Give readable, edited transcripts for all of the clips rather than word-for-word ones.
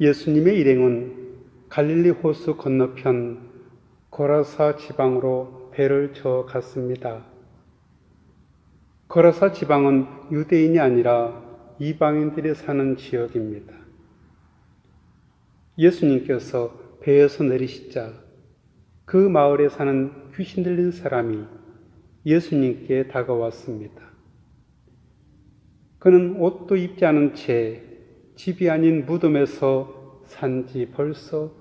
예수님의 일행은 갈릴리 호수 건너편 거라사 지방으로 배를 저어 갔습니다. 거라사 지방은 유대인이 아니라 이방인들이 사는 지역입니다. 예수님께서 배에서 내리시자 그 마을에 사는 귀신 들린 사람이 예수님께 다가왔습니다. 그는 옷도 입지 않은 채 집이 아닌 무덤에서 산 지 벌써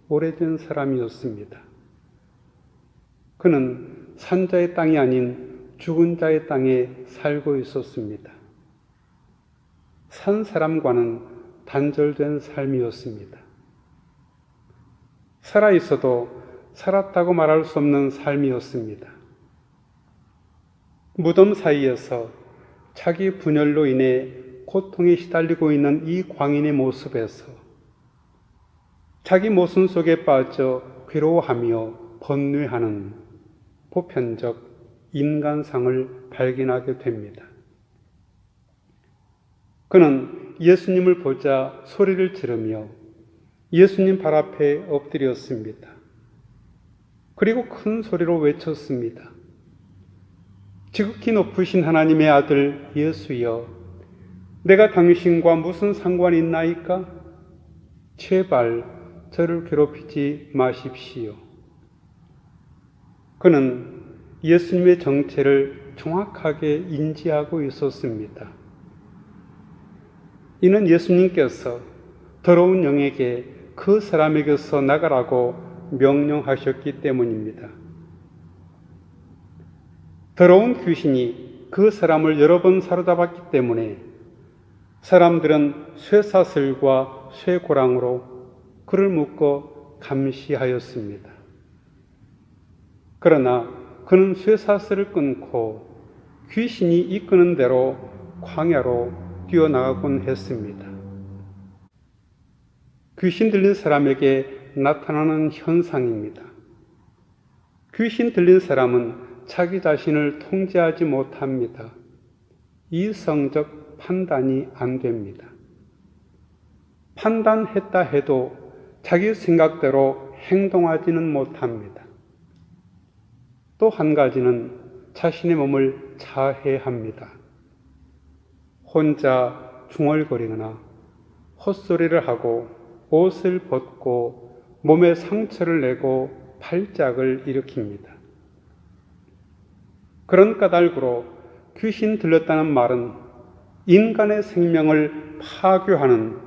오래된 사람이었습니다. 그는 산자의 땅이 아닌 죽은 자의 땅에 살고 있었습니다. 산 사람과는 단절된 삶이었습니다. 살아있어도 살았다고 말할 수 없는 삶이었습니다. 무덤 사이에서 자기 분열로 인해 고통에 시달리고 있는 이 광인의 모습에서 자기 모순 속에 빠져 괴로워하며 번뇌하는 보편적 인간상을 발견하게 됩니다. 그는 예수님을 보자 소리를 지르며 예수님 발 앞에 엎드렸습니다. 그리고 큰 소리로 외쳤습니다. 지극히 높으신 하나님의 아들 예수여, 내가 당신과 무슨 상관이 있나이까? 제발 저를 괴롭히지 마십시오. 그는 예수님의 정체를 정확하게 인지하고 있었습니다. 이는 예수님께서 더러운 영에게 그 사람에게서 나가라고 명령하셨기 때문입니다. 더러운 귀신이 그 사람을 여러 번 사로잡았기 때문에 사람들은 쇠사슬과 쇠고랑으로 그를 묶어 감시하였습니다. 그러나 그는 쇠사슬을 끊고 귀신이 이끄는 대로 광야로 뛰어나가곤 했습니다. 귀신 들린 사람에게 나타나는 현상입니다. 귀신 들린 사람은 자기 자신을 통제하지 못합니다. 이성적 판단이 안 됩니다. 판단했다 해도 자기 생각대로 행동하지는 못합니다. 또 한 가지는 자신의 몸을 자해합니다. 혼자 중얼거리거나 헛소리를 하고 옷을 벗고 몸에 상처를 내고 팔짝을 일으킵니다. 그런 까닭으로 귀신 들렸다는 말은 인간의 생명을 파괴하는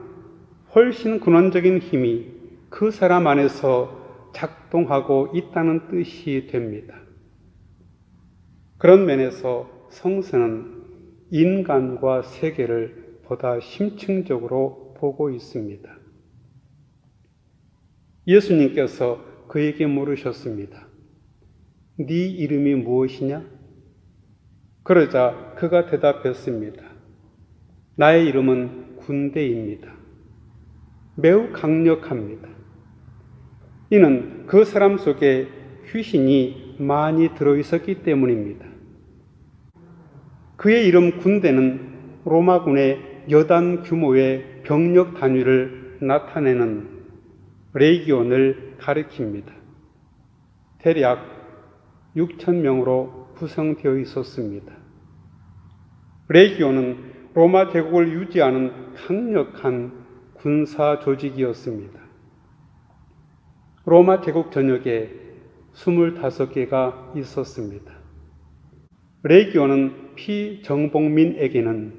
훨씬 근원적인 힘이 그 사람 안에서 작동하고 있다는 뜻이 됩니다. 그런 면에서 성서는 인간과 세계를 보다 심층적으로 보고 있습니다. 예수님께서 그에게 물으셨습니다. 네 이름이 무엇이냐? 그러자 그가 대답했습니다. 나의 이름은 군대입니다. 매우 강력합니다. 이는 그 사람 속에 귀신이 많이 들어있었기 때문입니다. 그의 이름 군대는 로마군의 여단 규모의 병력 단위를 나타내는 레기온을 가리킵니다. 대략 6,000명으로 구성되어 있었습니다. 레기온은 로마 제국을 유지하는 강력한 군사 조직이었습니다. 로마 제국 전역에 25개가 있었습니다. 레기온은 피정복민에게는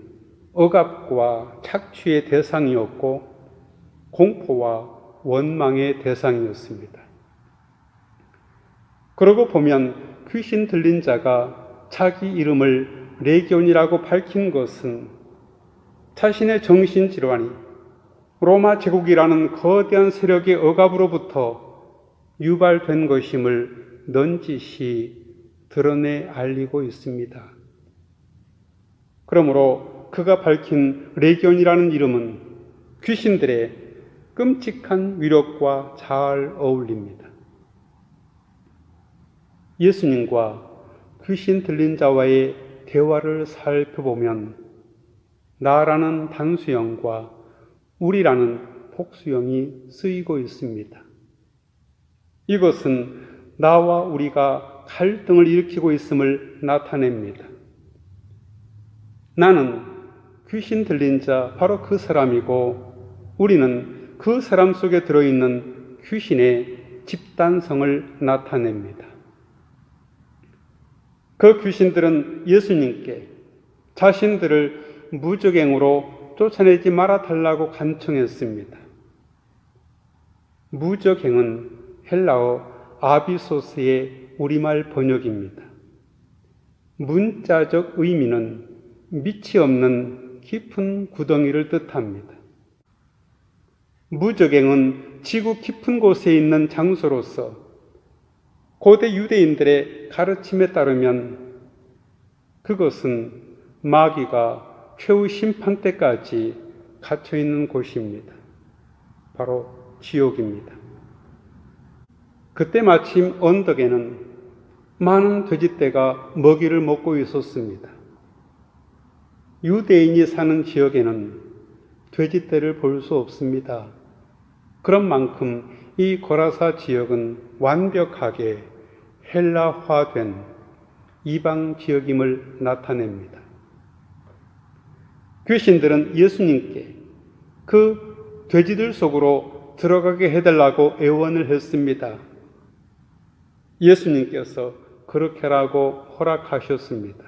억압과 착취의 대상이었고 공포와 원망의 대상이었습니다. 그러고 보면 귀신 들린 자가 자기 이름을 레기온이라고 밝힌 것은 자신의 정신질환이 로마 제국이라는 거대한 세력의 억압으로부터 유발된 것임을 넌지시 드러내 알리고 있습니다. 그러므로 그가 밝힌 레기온이라는 이름은 귀신들의 끔찍한 위력과 잘 어울립니다. 예수님과 귀신 들린 자와의 대화를 살펴보면 나라는 단수형과 우리라는 복수형이 쓰이고 있습니다. 이것은 나와 우리가 갈등을 일으키고 있음을 나타냅니다. 나는 귀신 들린 자 바로 그 사람이고 우리는 그 사람 속에 들어있는 귀신의 집단성을 나타냅니다. 그 귀신들은 예수님께 자신들을 무적행으로 쫓아내지 말아달라고 간청했습니다. 무적행은 헬라어 아비소스의 우리말 번역입니다. 문자적 의미는 밑이 없는 깊은 구덩이를 뜻합니다. 무적행은 지구 깊은 곳에 있는 장소로서 고대 유대인들의 가르침에 따르면 그것은 마귀가 최후 심판 때까지 갇혀 있는 곳입니다. 바로 지옥입니다. 그때 마침 언덕에는 많은 돼지떼가 먹이를 먹고 있었습니다. 유대인이 사는 지역에는 돼지떼를 볼 수 없습니다. 그런 만큼 이 고라사 지역은 완벽하게 헬라화된 이방 지역임을 나타냅니다. 귀신들은 예수님께 그 돼지들 속으로 들어가게 해달라고 애원을 했습니다. 예수님께서 그렇게 하라고 허락하셨습니다.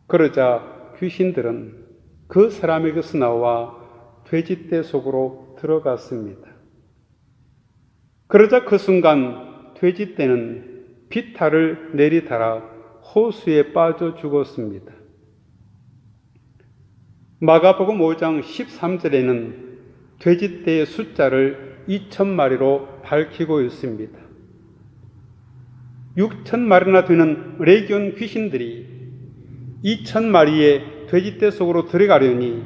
그러자 귀신들은 그 사람에게서 나와 돼지떼 속으로 들어갔습니다. 그러자 그 순간 돼지떼는 비탈을 내리달아 호수에 빠져 죽었습니다. 마가복음 5장 13절에는 돼지떼의 숫자를 2,000마리로 밝히고 있습니다. 6,000마리나 되는 레기온 귀신들이 2,000마리의 돼지떼 속으로 들어가려니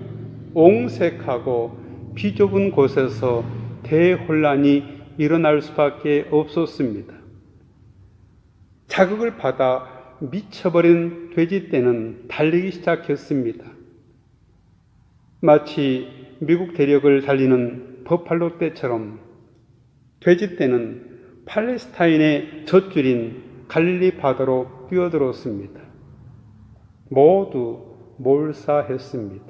옹색하고 비좁은 곳에서 대혼란이 일어날 수밖에 없었습니다. 자극을 받아 미쳐버린 돼지떼는 달리기 시작했습니다. 마치 미국 대륙을 달리는 버팔로 떼처럼 돼지떼는 팔레스타인의 젖줄인 갈릴리 바다로 뛰어들었습니다. 모두 몰사했습니다.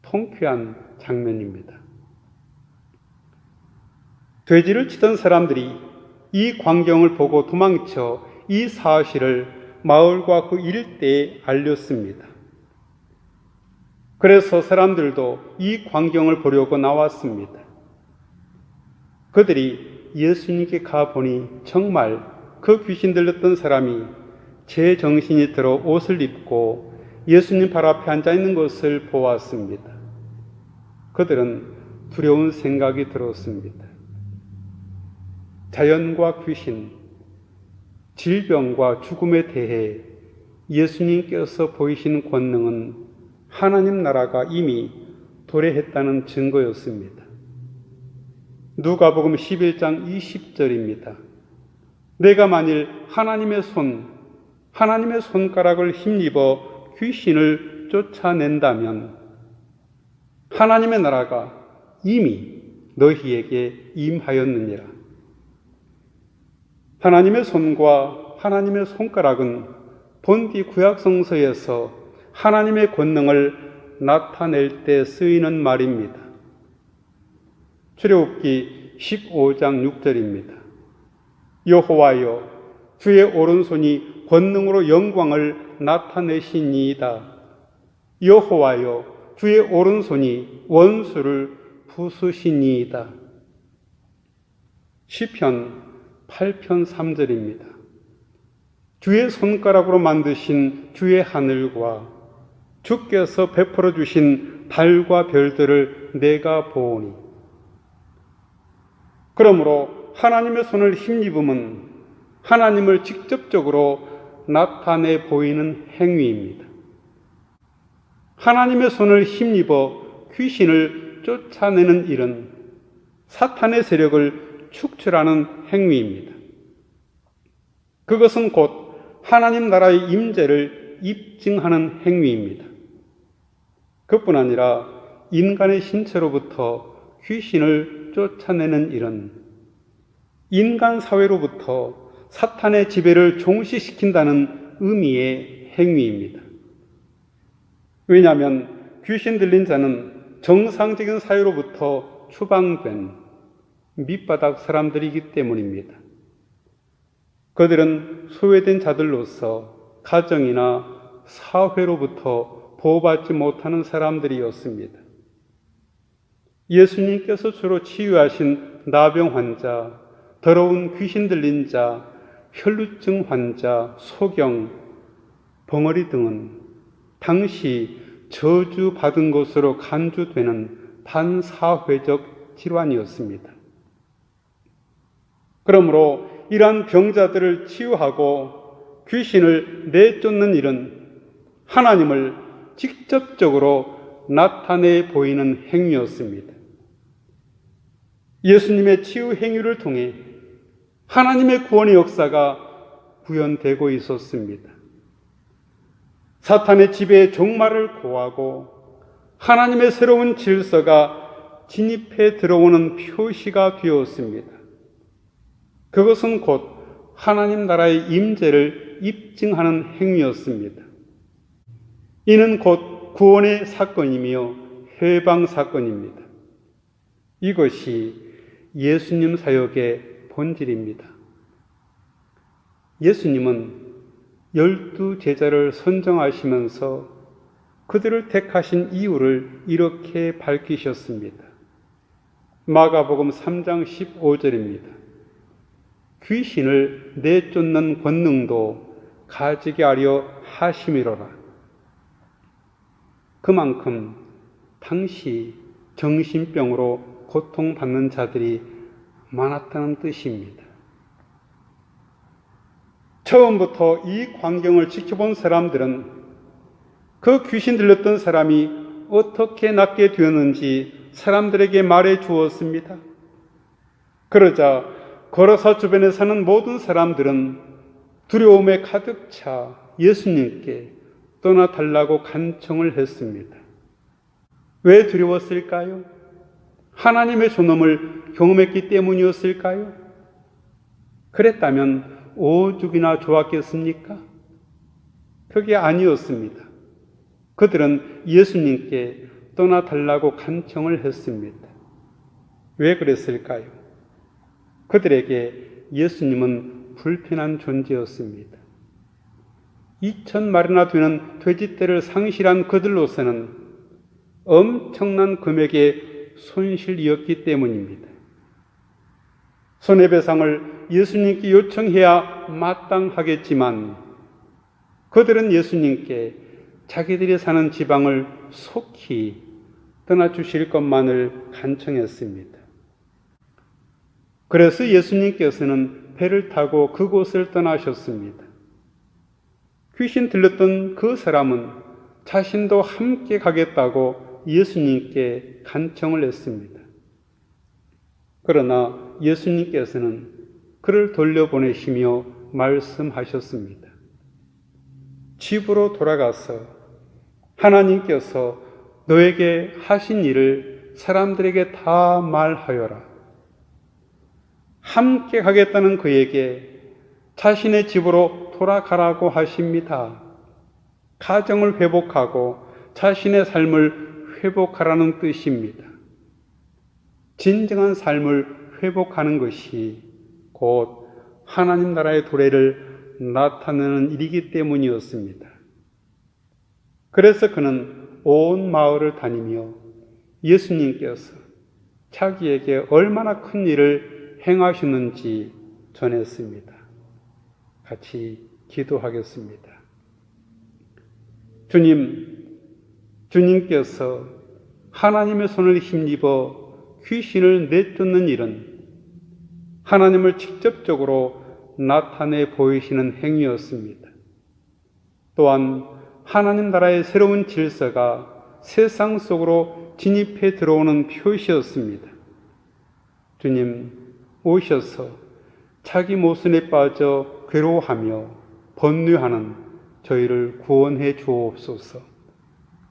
통쾌한 장면입니다. 돼지를 치던 사람들이 이 광경을 보고 도망쳐 이 사실을 마을과 그 일대에 알렸습니다. 그래서 사람들도 이 광경을 보려고 나왔습니다. 그들이 예수님께 가보니 정말 그 귀신 들렸던 사람이 제 정신이 들어 옷을 입고 예수님 발 앞에 앉아 있는 것을 보았습니다. 그들은 두려운 생각이 들었습니다. 자연과 귀신, 질병과 죽음에 대해 예수님께서 보이신 권능은 하나님 나라가 이미 도래했다는 증거였습니다. 누가복음 11장 20절입니다. 내가 만일 하나님의 손가락을 힘입어 귀신을 쫓아낸다면 하나님의 나라가 이미 너희에게 임하였느니라. 하나님의 손과 하나님의 손가락은 본디 구약성서에서 하나님의 권능을 나타낼 때 쓰이는 말입니다. 출애굽기 15장 6절입니다. 여호와여 주의 오른손이 권능으로 영광을 나타내시니이다. 여호와여 주의 오른손이 원수를 부수시니이다. 시편 8편 3절입니다. 주의 손가락으로 만드신 주의 하늘과 주께서 베풀어 주신 달과 별들을 내가 보오니. 그러므로 하나님의 손을 힘입음은 하나님을 직접적으로 나타내 보이는 행위입니다. 하나님의 손을 힘입어 귀신을 쫓아내는 일은 사탄의 세력을 축출하는 행위입니다. 그것은 곧 하나님 나라의 임재를 입증하는 행위입니다. 그뿐 아니라 인간의 신체로부터 귀신을 쫓아내는 일은 인간 사회로부터 사탄의 지배를 종식시킨다는 의미의 행위입니다. 왜냐하면 귀신 들린 자는 정상적인 사회로부터 추방된 밑바닥 사람들이기 때문입니다. 그들은 소외된 자들로서 가정이나 사회로부터 보호받지 못하는 사람들이었습니다. 예수님께서 주로 치유하신 나병 환자, 더러운 귀신 들린 자, 혈루증 환자, 소경, 벙어리 등은 당시 저주받은 것으로 간주되는 반사회적 질환이었습니다. 그러므로 이러한 병자들을 치유하고 귀신을 내쫓는 일은 하나님을 직접적으로 나타내 보이는 행위였습니다. 예수님의 치유 행위를 통해 하나님의 구원의 역사가 구현되고 있었습니다. 사탄의 지배의 종말을 고하고 하나님의 새로운 질서가 진입해 들어오는 표시가 되었습니다. 그것은 곧 하나님 나라의 임재를 입증하는 행위였습니다. 이는 곧 구원의 사건이며 해방 사건입니다. 이것이 예수님 사역의 본질입니다. 예수님은 12 제자를 선정하시면서 그들을 택하신 이유를 이렇게 밝히셨습니다. 마가복음 3장 15절입니다. 귀신을 내쫓는 권능도 가지게 하려 하심이로라. 그만큼 당시 정신병으로 고통받는 자들이 많았다는 뜻입니다. 처음부터 이 광경을 지켜본 사람들은 그 귀신 들렸던 사람이 어떻게 낫게 되었는지 사람들에게 말해 주었습니다. 그러자 거라사 주변에 사는 모든 사람들은 두려움에 가득 차 예수님께 떠나달라고 간청을 했습니다. 왜 두려웠을까요? 하나님의 존엄을 경험했기 때문이었을까요? 그랬다면 오죽이나 좋았겠습니까? 그게 아니었습니다. 그들은 예수님께 떠나달라고 간청을 했습니다. 왜 그랬을까요? 그들에게 예수님은 불편한 존재였습니다. 2,000마리나 되는 돼지떼를 상실한 그들로서는 엄청난 금액의 손실이었기 때문입니다. 손해배상을 예수님께 요청해야 마땅하겠지만 그들은 예수님께 자기들이 사는 지방을 속히 떠나주실 것만을 간청했습니다. 그래서 예수님께서는 배를 타고 그곳을 떠나셨습니다. 귀신 들렸던 그 사람은 자신도 함께 가겠다고 예수님께 간청을 했습니다. 그러나 예수님께서는 그를 돌려보내시며 말씀하셨습니다. 집으로 돌아가서 하나님께서 너에게 하신 일을 사람들에게 다 말하여라. 함께 가겠다는 그에게 자신의 집으로 돌아가라고 하십니다. 가정을 회복하고 자신의 삶을 회복하라는 뜻입니다. 진정한 삶을 회복하는 것이 곧 하나님 나라의 도래를 나타내는 일이기 때문이었습니다. 그래서 그는 온 마을을 다니며 예수님께서 자기에게 얼마나 큰 일을 행하셨는지 전했습니다. 같이 기도하겠습니다. 주님께서 하나님의 손을 힘입어 귀신을 내쫓는 일은 하나님을 직접적으로 나타내 보이시는 행위였습니다. 또한 하나님 나라의 새로운 질서가 세상 속으로 진입해 들어오는 표시였습니다. 주님, 오셔서 자기 모순에 빠져 괴로워하며 번뇌하는 저희를 구원해 주옵소서.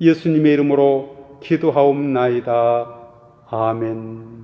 예수님의 이름으로 기도하옵나이다. 아멘.